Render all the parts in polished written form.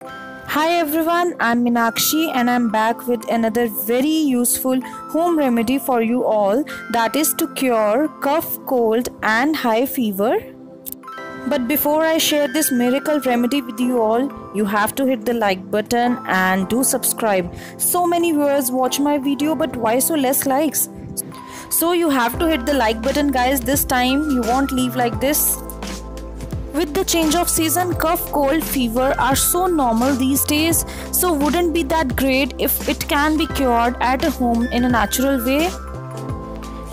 Hi everyone, I'm Minakshi and I'm back with another very useful home remedy for you all, that is to cure cough, cold and high fever. But before I share this miracle remedy with you all, you have to hit the like button and do subscribe. So many viewers watch my video, but why so less likes? So you have to hit the like button guys. This time you won't leave like this. With the change of season, cough, cold, fever are so normal these days, so wouldn't be that great if it can be cured at home in a natural way?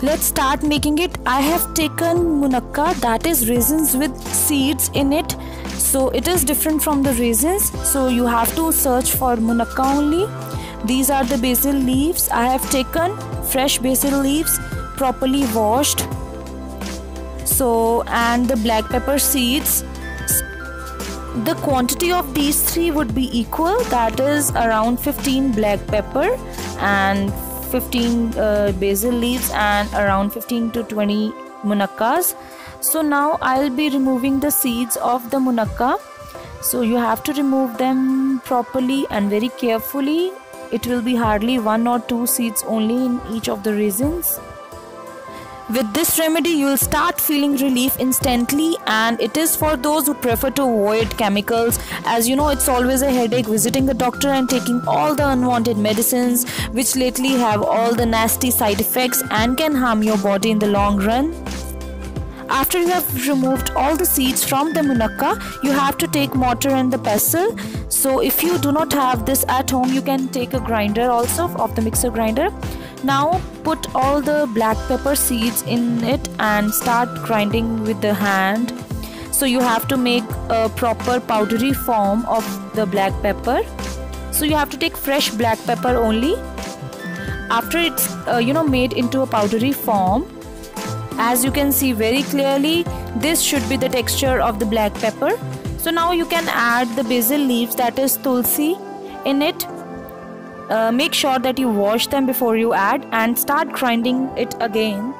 Let's start making it. I have taken munakka, that is raisins with seeds in it, so it is different from the raisins, so you have to search for munakka only. These are the basil leaves. I have taken fresh basil leaves, properly washed. And the black pepper seeds. The quantity of these three would be equal, that is around 15 black pepper and 15 basil leaves and around 15 to 20 munakkas. So now I'll be removing the seeds of the munakka. So you have to remove them properly and very carefully. It will be hardly 1 or 2 seeds only in each of the raisins. With this remedy, you will start feeling relief instantly, and it is for those who prefer to avoid chemicals. As you know, it's always a headache visiting a doctor and taking all the unwanted medicines, which lately have all the nasty side effects and can harm your body in the long run. After you have removed all the seeds from the munakka, you have to take mortar and the pestle. So if you do not have this at home, you can take a grinder also of the mixer grinder. Now put all the black pepper seeds in it and start grinding with the hand. So you have to make a proper powdery form of the black pepper. So you have to take fresh black pepper only. After it's made into a powdery form, as you can see very clearly, this should be the texture of the black pepper. So now you can add the basil leaves, that is tulsi, in it. Make sure that you wash them before you add and start grinding it again.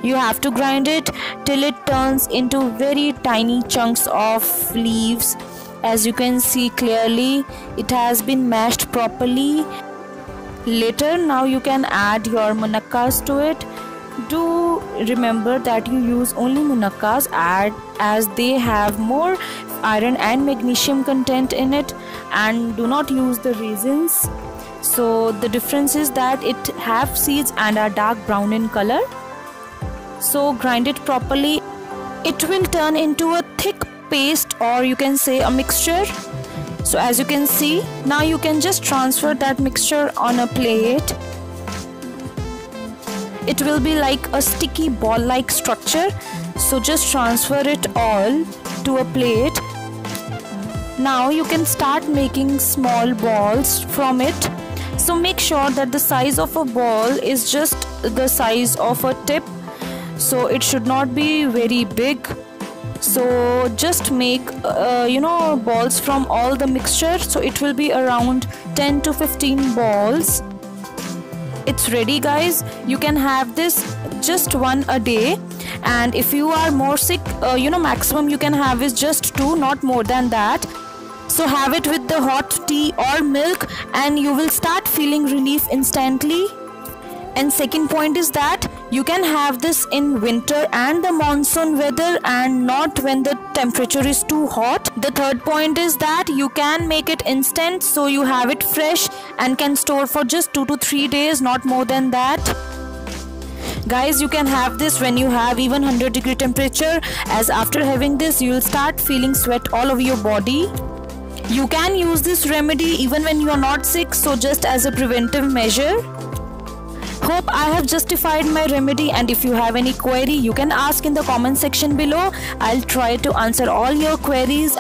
You have to grind it till it turns into very tiny chunks of leaves. As you can see clearly, it has been mashed properly. Later, now you can add your munakkas to it. Do remember that you use only munakkas as they have more iron and magnesium content in it, and do not use the raisins. So the difference is that it have seeds and are dark brown in color. So grind it properly. It will turn into a thick paste, or you can say a mixture. So as you can see, now you can just transfer that mixture on a plate. It will be like a sticky ball-like structure. So just transfer it all to a plate. Now you can start making small balls from it. So make sure that the size of a ball is just the size of a tip. So it should not be very big. So just make balls from all the mixture. So it will be around 10 to 15 balls. It's ready guys. You can have this just one a day, and if you are more sick, maximum you can have is just 2, not more than that. So have it with the hot tea or milk and you will start feeling relief instantly. And second point is that you can have this in winter and the monsoon weather, and not when the temperature is too hot. The third point is that you can make it instant, so you have it fresh and can store for just 2 to 3 days, not more than that. Guys, you can have this when you have even 100-degree temperature, as after having this you will start feeling sweat all over your body. You can use this remedy even when you are not sick, so just as a preventive measure. Hope I have justified my remedy, and if you have any query you can ask in the comment section below. I'll try to answer all your queries.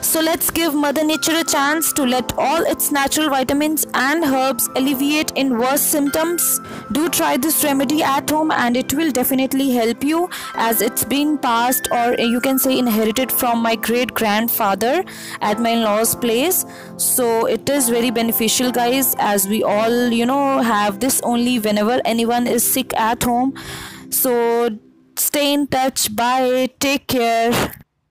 So let's give Mother Nature a chance to let all its natural vitamins and herbs alleviate in worse symptoms. Do try this remedy at home and it will definitely help you, as it's been passed, or you can say inherited, from my great grandfather at my in-laws place. So it is very beneficial guys, as we all have this only whenever anyone is sick at home. So stay in touch. Bye, take care.